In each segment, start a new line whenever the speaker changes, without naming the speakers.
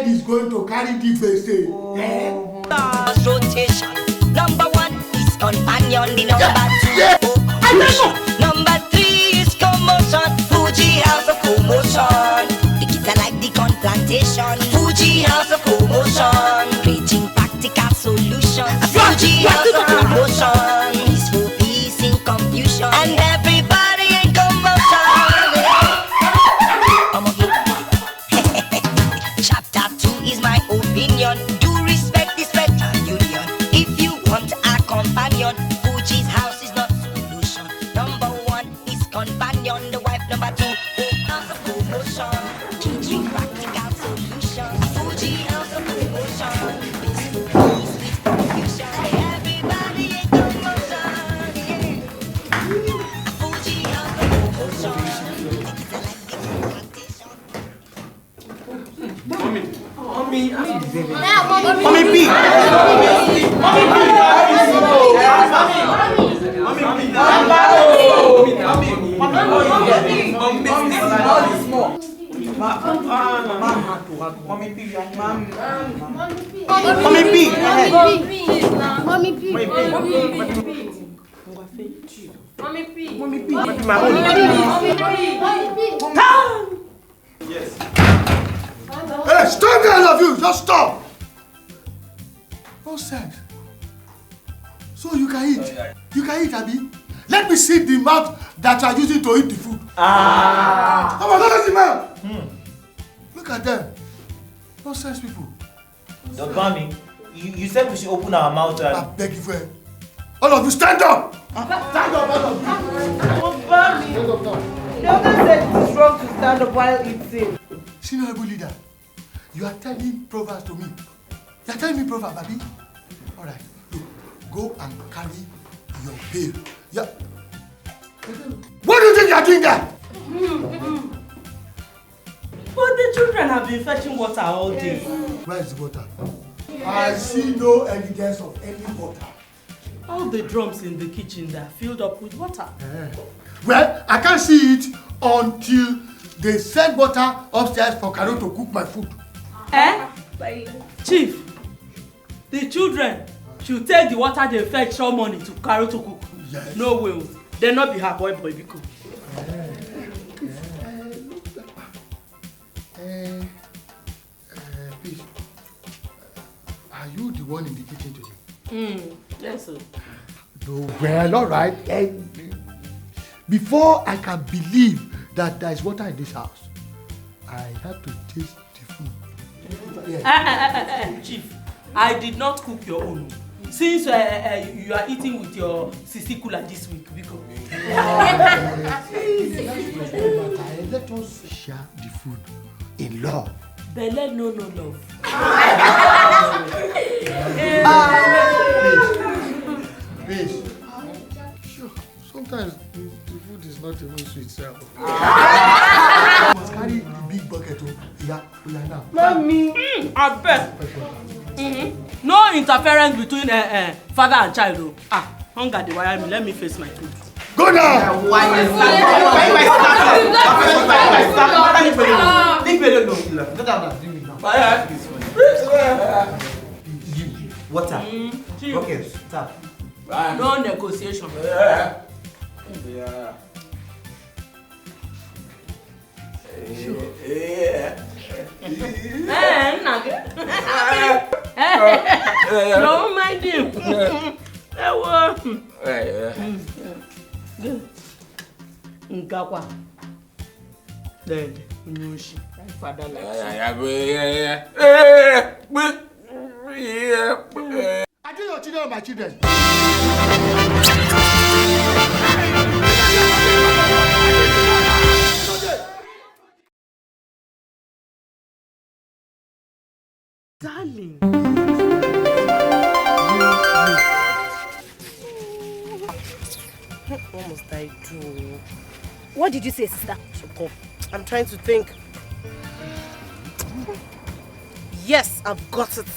head is going to carry the face.
Rotation. Number 1 is companion. The number 2 number 3 is commotion. Fuji House of Commotion. The kids are like the corn plantation. Fuji House of Commotion. Preaching practical solutions. Fuji House of Commotion. Peaceful peace in confusion. And everybody in commotion. Chapter 2 is my opinion. Do respect this better union. If you want a companion, Fuji's house is not solution. Number 1 is companion. The wife number 2, house of commotion. Teaching practical solutions. Fuji house of commotion. Peaceful peace with confusion. Everybody in commotion. Fuji house of commotion. It's like the plantation.
Mommy P. Yes.
Hey, stop there, all of you! Just stop! Nonsense. So you can eat? You can eat, Abi? Let me see the mouth that you are using to eat the food. Come on, look at the mouth! Look at them. Nonsense people.
Dr. Mami, you said we should open our mouth and...
I beg you for it. All of you, stand up! Stand up, all of you!
Stand up now. The other said it is wrong to stand up while eating.
Senior Able Leader, you are telling proverbs to me. You are telling me proverbs, Abi? Alright, look, go and carry your pail. Yeah. What do you think you are doing there?
But the children have been fetching water all day.
Where is the water? I see no evidence of any water.
All the drums in the kitchen they are filled up with water.
Well, I can't see it until they send water upstairs for Carol to cook my food.
Chief, the children should take the water they fetch all morning to Carol to cook.
Yes.
No way. They'll not be her boy because.
Please, are you the one in the kitchen today?
Yes, sir.
No, well, all right. Before I can believe that there is water in this house, I have to taste the food. Yeah.
Chief, I did not cook your own. Since you are eating with your sisikula this week, because.
Let us share the food in love.
Belle no love.
Please. Sure. Sometimes the food is not even sweet, sir. You must carry the big bucket to now.
Mommy, I bet. No interference between father and child. Hunger the wire me. Let me face my food.
Go now!
Water. Okay, stop.
No negotiation. Don't mind him. Ngakwa. Dead. Nushi. Father like.
I think your children are my children.
Darling. What must I do?
What did you say, sister?
I'm trying to think. Yes, I've got it.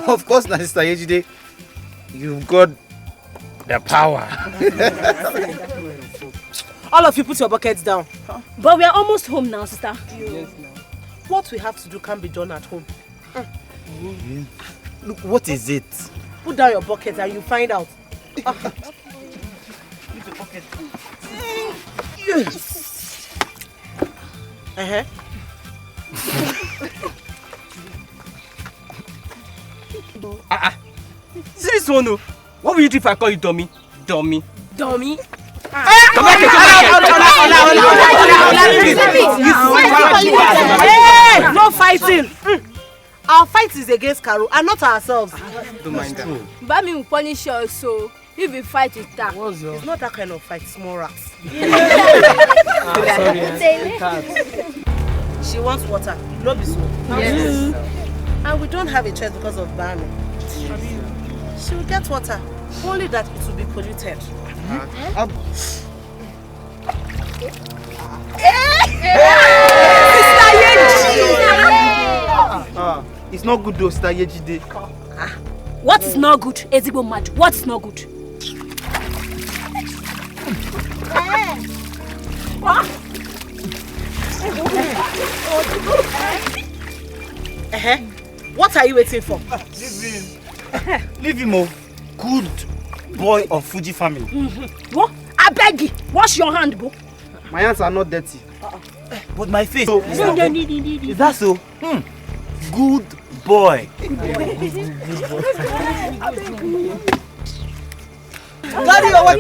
Of course, Sister Yejide, you've got the power.
All of you put your buckets down.
But we are almost home now, sister.
Yes, now. What we have to do can be done at home.
Look, what is it?
Put down your bucket and you find out. Yes.
See this one, no? What will you do if I call you dummy? Dummy.
Dummy?
Come back.
Hey, no fighting. Our fight is against Carol and not ourselves.
Don't mind that.
Bami will punish you so if we fight with that.
It's not that kind of fight, small rats. She wants water, no be so. Yes. And we don't have a choice because of Bami. She will get water, only that it will be polluted.
It's not good though, Sister Yejide.
What is not good? Ezigbo mad. What is not good?
What are you waiting for?
Leave him, oh. Good boy of Fuji family.
What? I beg you. Wash your hand, bro.
My hands are not dirty. But my face. Is that so? Good boy. Daddy, what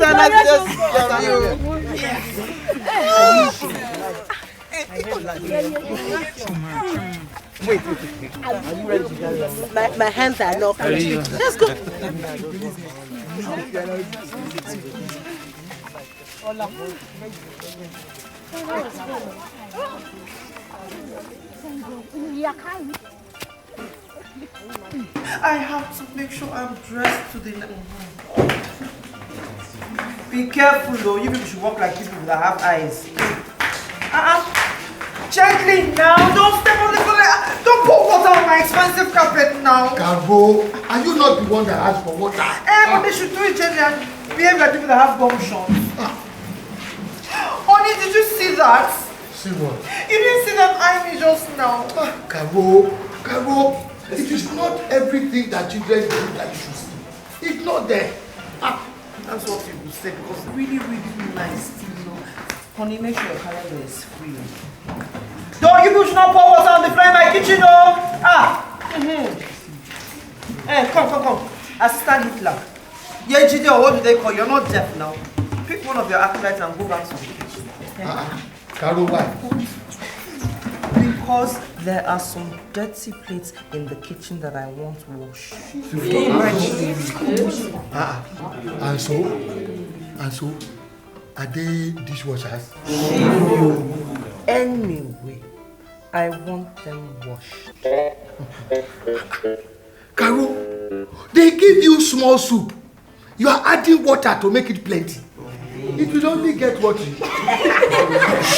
Wait. Are you ready to carry on?
My hands are not free. Let's go.
I have to make sure I'm dressed to the Be careful though, you people should walk like people that have eyes. Gently now, don't step on the floor. Don't pour water on my expensive carpet now.
Carbo, are you not the one that asked for water?
But they should do it gently and behave like people that have gumptions. Honey, did you see that?
See what?
You didn't see that eye me just now.
Carbo, it is not everything that children do that you should see. It's not there.
That's what people say because it's really, really nice to know. Honey, make sure your calendar is free. Don't you push no pour water on the floor in my kitchen, oh! Hey, come. Assistant Hitler. Yeah, Jide, what do they call you? You're not deaf now. Pick one of your acolytes and go back to the kitchen.
Carol, why?
Because there are some dirty plates in the kitchen that I want washed.
And so, are they dishwashers?
Anyway, I want them washed.
Carol, they give you small soup. You are adding water to make it plenty. It will only get watery.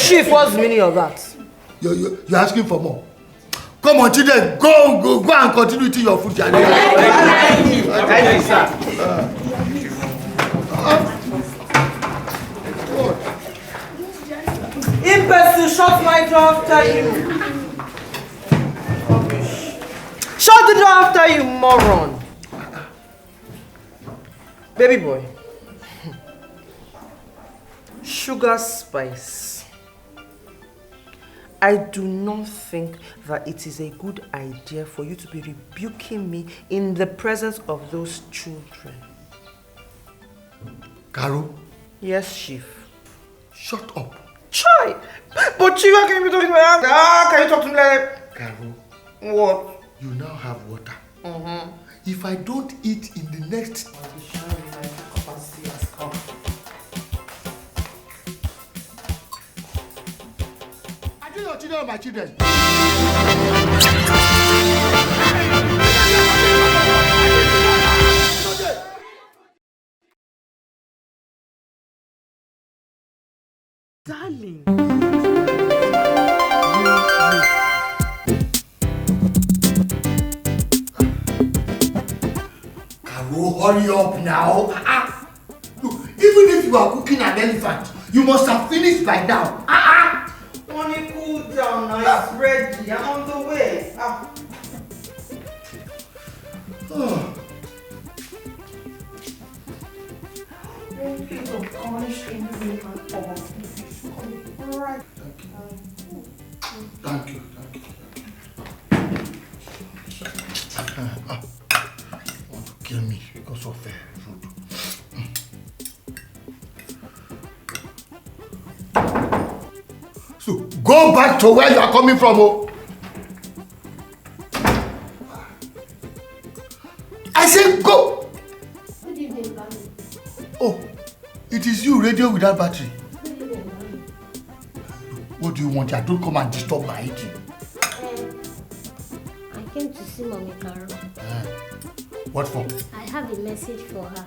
Chief, what's the meaning of that?
You're asking for more. Come on, children, go and continue eating your food.
Thank you, sir.
In-person, shut my door after you. Shut the door after you, moron. Baby boy. Sugar spice. I do not think that it is a good idea for you to be rebuking me in the presence of those children.
Carol?
Yes, Chief.
Shut up.
Try. But Chief, how can you be talking to me? Can you talk to me like that?
Carol.
What?
You now have water. If I don't eat in the next... I do your children or my children?
Darling.
Carol, hurry up now. Look, even if you are cooking an elephant, you must have finished by now.
Honey, cool down now. It's ready. I'm
Oh. Thank you. Want to kill me because of food. So go back to where you are coming from. Oh. I said go.
Good evening, Bami.
Oh, it is you radio without battery.
Good evening, Bami.
What do you want? I don't come and disturb my eating.
I came to see Mommy Carol.
What for?
I have a message for her.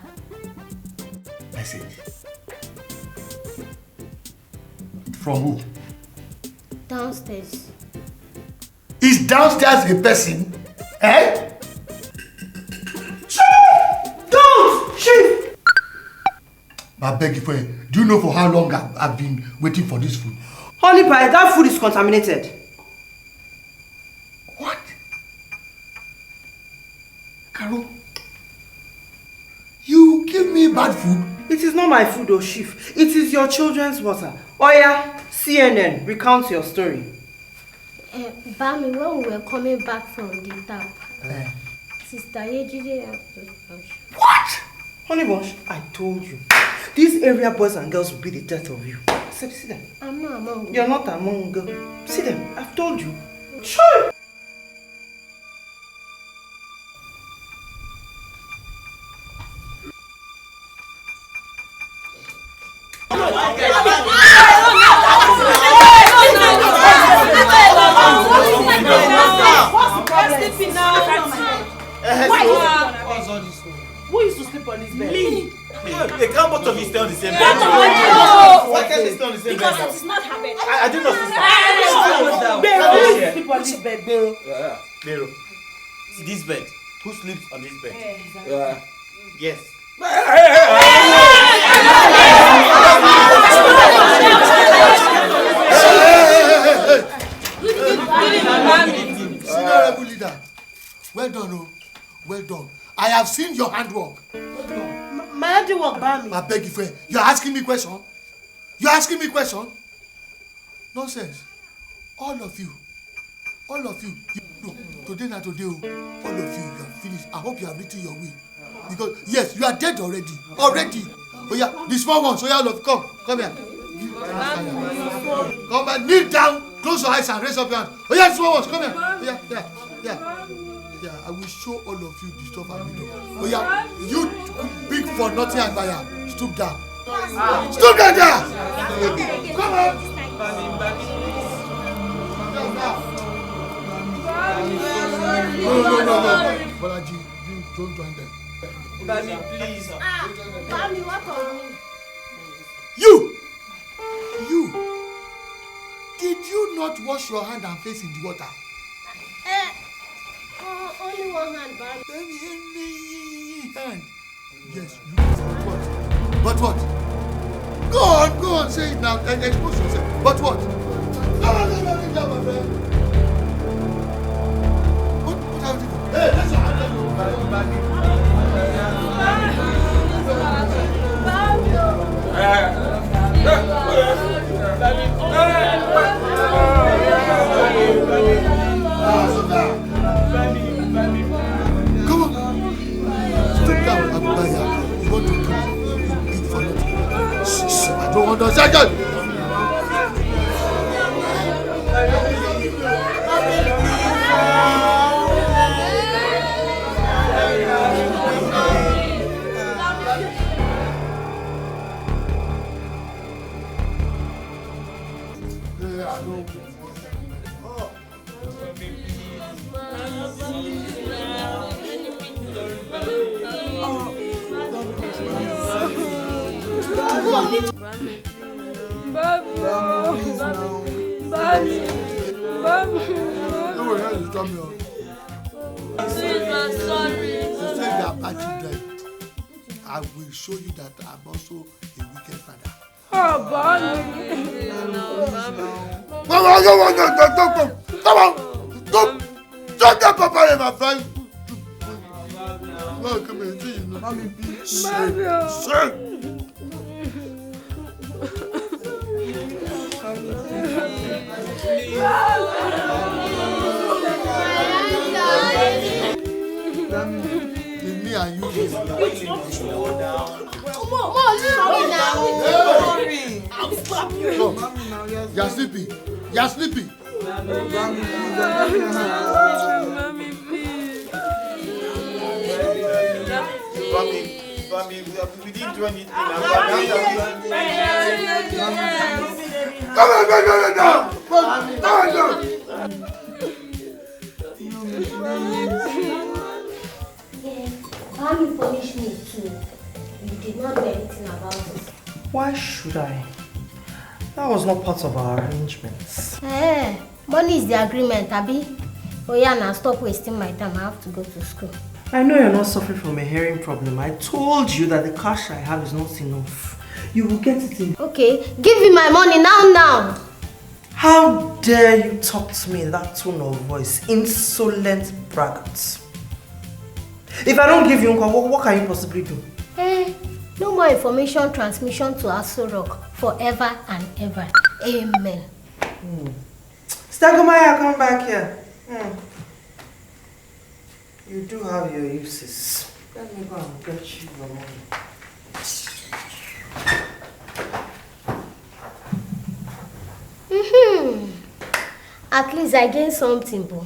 Message? From who?
Downstairs.
Is downstairs a person? Eh?
Don't! Chief!
I beg you for it. Do you know for how long I've been waiting for this food?
Honey pie, that food is contaminated.
What? Carol? You give me bad food?
It is not my food, oh chief. It is your children's water. Oya, CNN, recount your story.
Bami, when we were coming back from the tap, Sister Yejide...
What?
Honey Bush, I told you. These area boys and girls will be the death of you. I said, see them.
I'm not among them.
You're not among them. See them. I've told you. Sure.
Who used to sleep on this bed?
Me. They can't both of you stay on the same bed.
Why
can't they stay on the same bed?
Because it is not her bed.
I do not sleep.
Who used to sleep on this bed, Bero?
Bero. See this bed. Who sleeps on this bed? Yes.
Honorable leader, well done, oh. Well done. I have seen your handwork.
My handiwork, Bami.
I beg you for it. You're asking me question? You're asking me question? Nonsense. All of you. No, today not today, all of you are finished. I hope you have written your will. Because, yes, you are dead already. Already. Oh yeah, the small ones. Oh yeah, love, come here. Come and kneel down, close your eyes and raise up your hand. Oh yeah, small ones, come here. Oh yeah, I will show all of you the stuff I'm doing. Oh yeah, you big for nothing and fire. Stoop down. Stoop down there. Come on. No. Balaji, don't join them.
Bami, please.
Bami, what of me?
You! Did you not wash your hand and face in the water?
Only one hand, Bami.
Hand. Yes, you what? But what? Go on, say it now and expose yourself. But what? No, my friend. What are you doing? Hey, let's go. Come on. Stop down, Abubaya. You want to eat for nothing? I don't understand. I will show you that I'm also a wicked father.
Oh, Bami.
Come on. Don't get Papa in my friend. No, come here. See, mommy, please. Me and you.
I'll slap you.
You're sleepy. You're sleepy.
Mommy, please.
Mommy, we didn't do anything.
Come on.
Mommy punished me too. You did not do anything about it.
Why should I? That was not part of our arrangements.
Money is the agreement, Abi. Oh yeah, now stop wasting my time. I have to go to school.
I know you're not suffering from a hearing problem. I told you that the cash I have is not enough. You will get it in.
Okay, give me my money now.
How dare you talk to me in that tone of voice? Insolent braggart. If I don't give you what can you possibly do?
No more information transmission to Aso Rock forever and ever. Amen.
Stagomaya, come back here. You do have your uses. Let me go and get you your money.
At least I gained something, bro.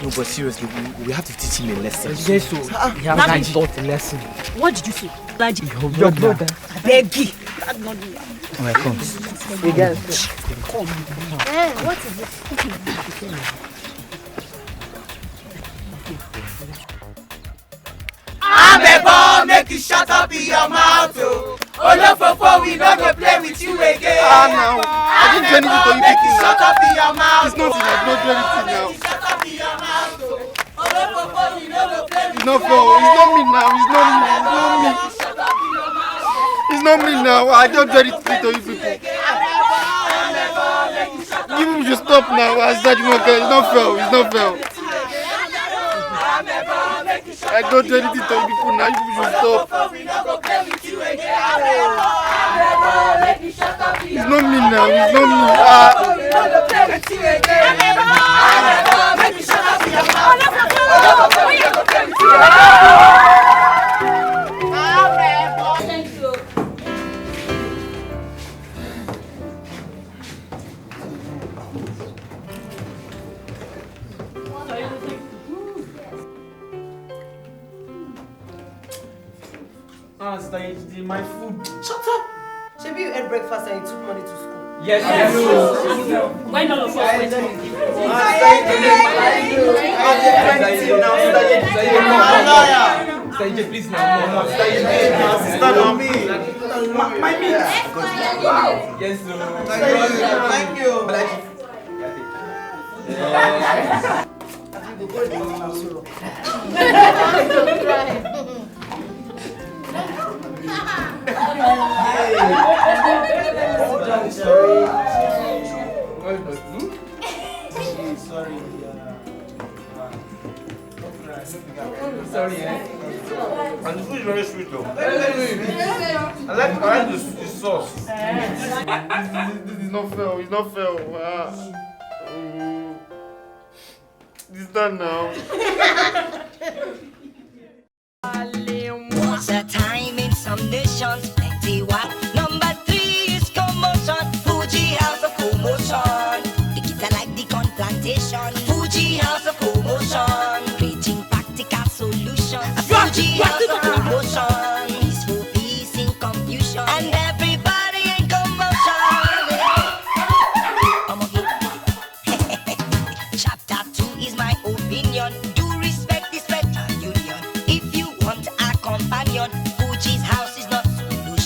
No, but seriously, we have to teach him a lesson.
Yes, so he has not taught a lesson.
What did you say? Daddy?
Your brother.
Beg you.
Alright, come.
Hey guys,
come.
What is it?
Amebo, make you shut up in your mouth, oh. Olofofo, we not go play with you again.
Now. I didn't do anything to you
make you
people
shut
now.
up in your mouth.
It's not enough, don't do anything now.
Shut up in your mouth, oh. Olofofo, we not go play with
It's not fair. It's not me now. It's not me. It's not me now. I don't do anything to you people. You people should stop now. I said you won't get. It's not fair. It's not fair. I don't do anything to you people now. You people should stop. It's not me now. It's not me.
My food. Shut up! Maybe you ate breakfast and you took money to school.
Yes.
Why not of us?
Please now.
Sister, now me.
My meat.
Wow. Yes, sir.
Thank you.
Sorry, and the food is very sweet though. I like the sauce. This is not fair. It's not fair. It's done now.
Was a time in some nations, plenty what? Number 3 is commotion. Fuji House of Commotion. The kids are like the corn plantation. Fuji House of Commotion. Preaching practical solutions. Fuji House of Commotion. Peaceful peace in confusion. And everybody in commotion. Chapter 2 is my opinion. Do respect and union. If you want a companion, Fuji's house is not solution.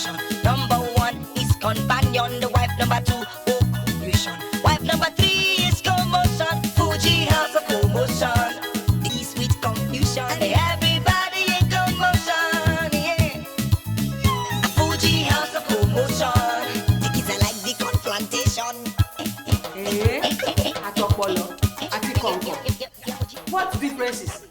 Àtọpọlọ àti kọ̀ǹkọ̀. What differences?